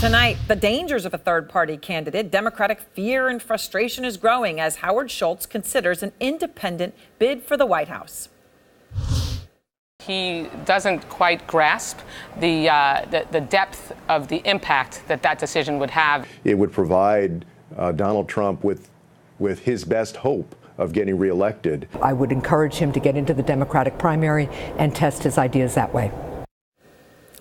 Tonight, the dangers of a third-party candidate. Democratic fear and frustration is growing as Howard Schultz considers an independent bid for the White House. He doesn't quite grasp the depth of the impact that decision would have. It would provide Donald Trump with his best hope of getting reelected. I would encourage him to get into the Democratic primary and test his ideas that way.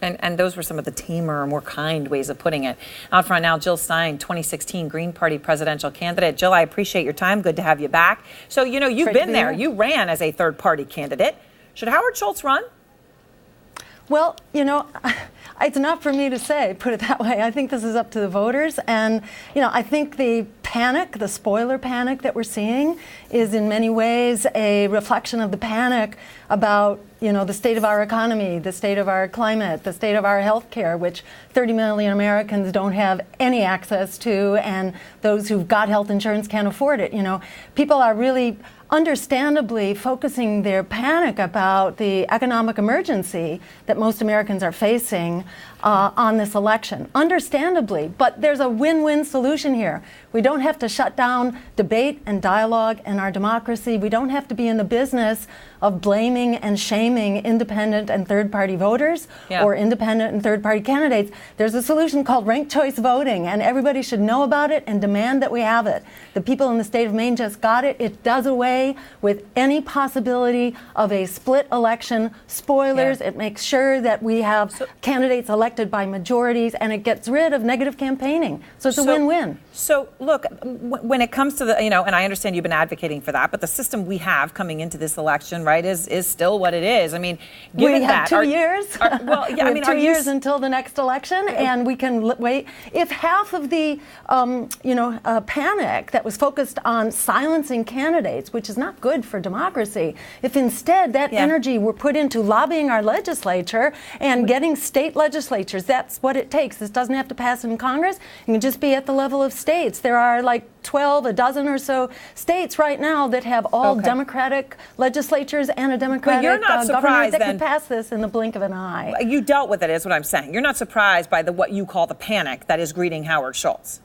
And those were some of the tamer, more kind ways of putting it. Out front now, Jill Stein, 2016 Green Party presidential candidate. Jill, I appreciate your time. Good to have you back. So, you know, you've been there. You ran as a third-party candidate. Should Howard Schultz run? Well, you know, it's not for me to say, put it that way. I think this is up to the voters. And, you know, I think the panic, the spoiler panic that we're seeing is in many ways a reflection of the panic about, you know, the state of our economy, the state of our climate, the state of our health care, which 30 million Americans don't have any access to, and those who've got health insurance can't afford it. You know, people are really understandably focusing their panic about the economic emergency that most Americans are facing on this election. Understandably, but there's a win-win solution here. We don't have to shut down debate and dialogue in our democracy. We don't have to be in the business of blaming and shaming independent and third-party voters or independent and third-party candidates. There's a solution called ranked choice voting, and everybody should know about it and demand that we have it. The people in the state of Maine just got it. It does away with any possibility of a split election. Spoilers, it makes sure that we have candidates elected by majorities, and it gets rid of negative campaigning. So it's a win-win. So look, when it comes to the, you know, and I understand you've been advocating for that, but the system we have coming into this election, right, is still what it is. I mean, given we have 2 years. Well, yeah, I mean, 2 years until the next election, and we can wait. If half of the, panic that was focused on silencing candidates, which is not good for democracy, if instead that energy were put into lobbying our legislature and getting state legislatures, that's what it takes. This doesn't have to pass in Congress. It can just be at the level of states. There are like 12, a dozen or so states right now that have all Democratic legislatures and a Democratic governor that could pass this in the blink of an eye. You dealt with it, is what I'm saying. You're not surprised by what you call the panic that is greeting Howard Schultz.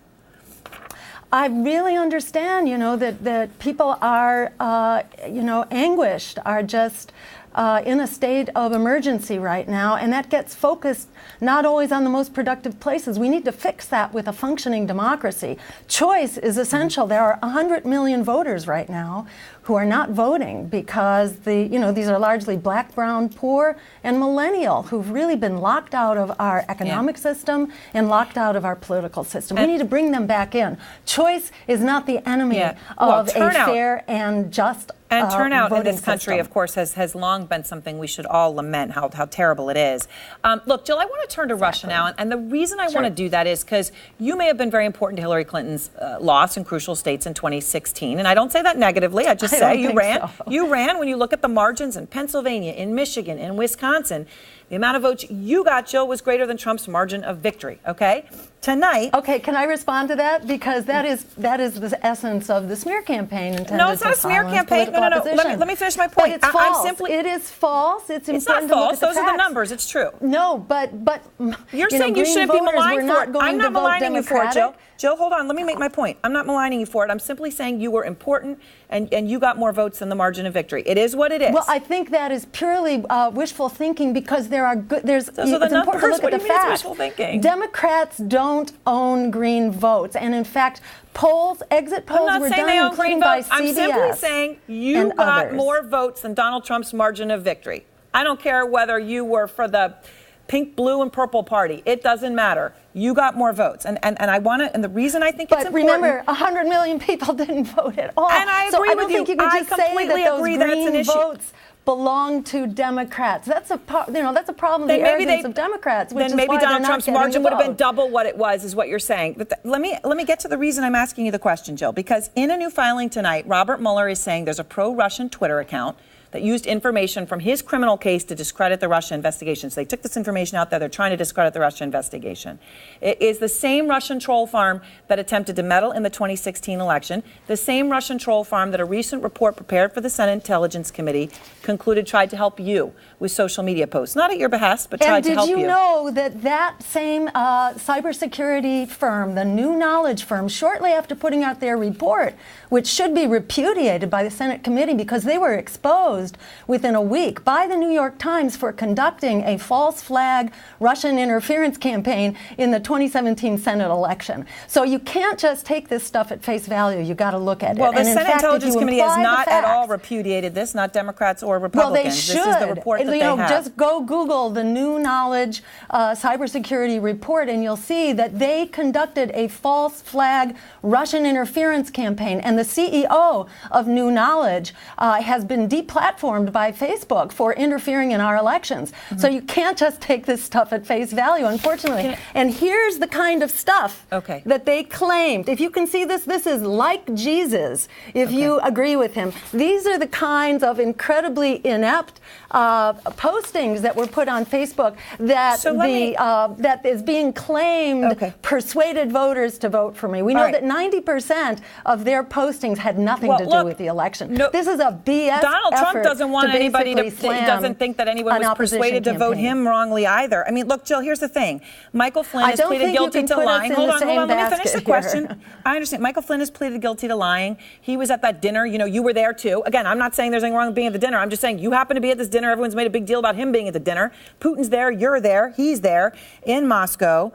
I really understand, you know, that people are, anguished, are just in a state of emergency right now, and that gets focused not always on the most productive places. We need to fix that with a functioning democracy. Choice is essential. There are 100 million voters right now who are not voting because these are largely black, brown, poor, and millennial who've really been locked out of our economic system and locked out of our political system. We need to bring them back in. Choice is not the enemy of a fair and just and turnout in this country, system. of course, has long been something we should all lament, how terrible it is. Look, Jill, I want to turn to Russia now. And the reason I want to do that is because you may have been very important to Hillary Clinton's loss in crucial states in 2016. And I don't say that negatively. I just say you ran. So. You ran. When you look at the margins in Pennsylvania, in Michigan, in Wisconsin, the amount of votes you got, Jill, was greater than Trump's margin of victory. Okay? Tonight. Okay, can I respond to that? Because that is the essence of the smear campaign. No, it's not a smear campaign. No. Let me finish my point. But it's false. It is false. It's not false. Those are the numbers. It's true. No, but you're saying you shouldn't be maligned for it. I'm not maligning you for it, Jill. Jill, hold on. Let me make my point. I'm not maligning you for it. I'm simply saying you were important and you got more votes than the margin of victory. It is what it is. Well, I think that is purely wishful thinking because those are the numbers. Important to look what at do you the mean facts. It's wishful thinking? Democrats don't own green votes, and in fact, exit polls were done, including by CBS. I'm simply saying you got more votes than Donald Trump's margin of victory. I don't care whether you were for the pink, blue, and purple party. It doesn't matter. You got more votes. And I want to, and the reason I think it's important. But remember, 100 million people didn't vote at all. And I agree with you. I don't think you could just say that those green votes belong to Democrats. That's a problem. The arrogance of Democrats. Then maybe Donald Trump's margin would have been double what it was, is what you're saying. But let me get to the reason I'm asking you the question, Jill. Because in a new filing tonight, Robert Mueller is saying there's a pro-Russian Twitter account that used information from his criminal case to discredit the Russia investigation. So they took this information out there. They're trying to discredit the Russia investigation. It is the same Russian troll farm that attempted to meddle in the 2016 election, the same Russian troll farm that a recent report prepared for the Senate Intelligence Committee concluded tried to help you with social media posts. Not at your behest, but tried to help you. And did you know that that same cybersecurity firm, the New Knowledge firm, shortly after putting out their report, which should be repudiated by the Senate committee because they were exposed within a week by the New York Times for conducting a false flag Russian interference campaign in the 2017 Senate election. So you can't just take this stuff at face value. You got to look at it. Well, the and Senate Intelligence Committee has not at all facts, repudiated this, not Democrats or Republicans. well, they should. This is the report that they have. Just go Google the New Knowledge cybersecurity report, and you'll see that they conducted a false flag Russian interference campaign. And the CEO of New Knowledge has been deplatformed by Facebook for interfering in our elections. Mm-hmm. So you can't just take this stuff at face value, unfortunately. And here's the kind of stuff that they claimed. If you can see this, this is like Jesus, if you agree with him. These are the kinds of incredibly inept postings that were put on Facebook that that is being claimed persuaded voters to vote for me. We know that 90% of their postings had nothing to do with the election. This is a BS Donald Trump doesn't want anybody to doesn't think that anyone was persuaded to vote him wrongly either. I mean, look, Jill, here's the thing. Michael Flynn has pleaded guilty to lying. Hold on, let me finish the question. I understand. Michael Flynn has pleaded guilty to lying. He was at that dinner. You know, you were there too. Again, I'm not saying there's anything wrong with being at the dinner. I'm just saying you happen to be at this dinner. Everyone's made a big deal about him being at the dinner. Putin's there. You're there. He's there in Moscow.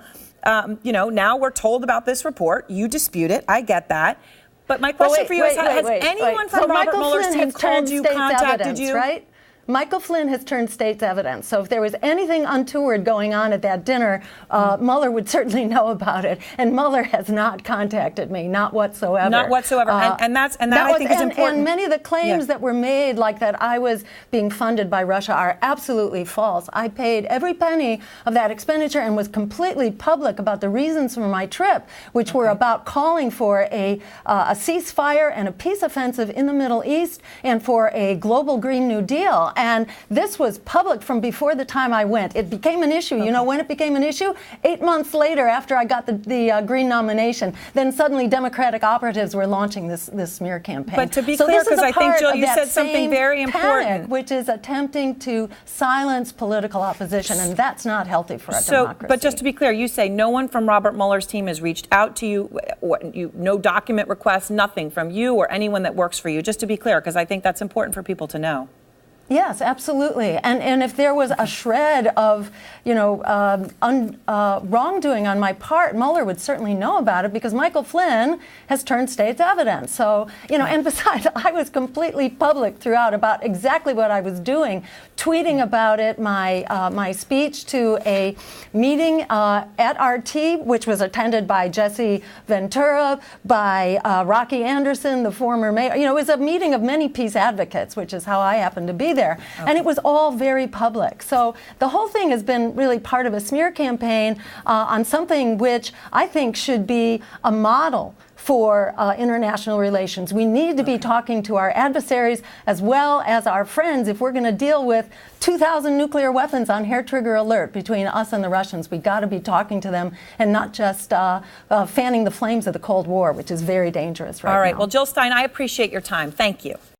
You know, now we're told about this report. You dispute it. I get that. But my question for you is, has anyone from Robert Mueller's team called you, contacted you? Right? Michael Flynn has turned state's evidence. So if there was anything untoward going on at that dinner, Mueller would certainly know about it. And Mueller has not contacted me, not whatsoever. Not whatsoever. And that I think is important. And many of the claims that were made, like that I was being funded by Russia, are absolutely false. I paid every penny of that expenditure and was completely public about the reasons for my trip, which were about calling for a ceasefire and a peace offensive in the Middle East and for a global Green New Deal. And this was public from before the time I went. It became an issue. You know when it became an issue? 8 months later, after I got the Green nomination, then suddenly Democratic operatives were launching this smear campaign. But to be clear, because I think, Jill, you said something very important. Panic, which is attempting to silence political opposition, and that's not healthy for a democracy. But just to be clear, you say no one from Robert Mueller's team has reached out to you, no document requests, nothing from you or anyone that works for you. Just to be clear, because I think that's important for people to know. Yes, absolutely. And if there was a shred of, wrongdoing on my part, Mueller would certainly know about it because Michael Flynn has turned state's evidence. So, and besides, I was completely public throughout about exactly what I was doing, tweeting about it, my speech to a meeting at RT, which was attended by Jesse Ventura, by Rocky Anderson, the former mayor. It was a meeting of many peace advocates, which is how I happened to be there. And it was all very public. So the whole thing has been really part of a smear campaign on something which I think should be a model for international relations. We need to be talking to our adversaries as well as our friends if we're going to deal with 2,000 nuclear weapons on hair trigger alert between us and the Russians. We got to be talking to them and not just fanning the flames of the Cold War, which is very dangerous right now. All right. Well, Jill Stein, I appreciate your time. Thank you.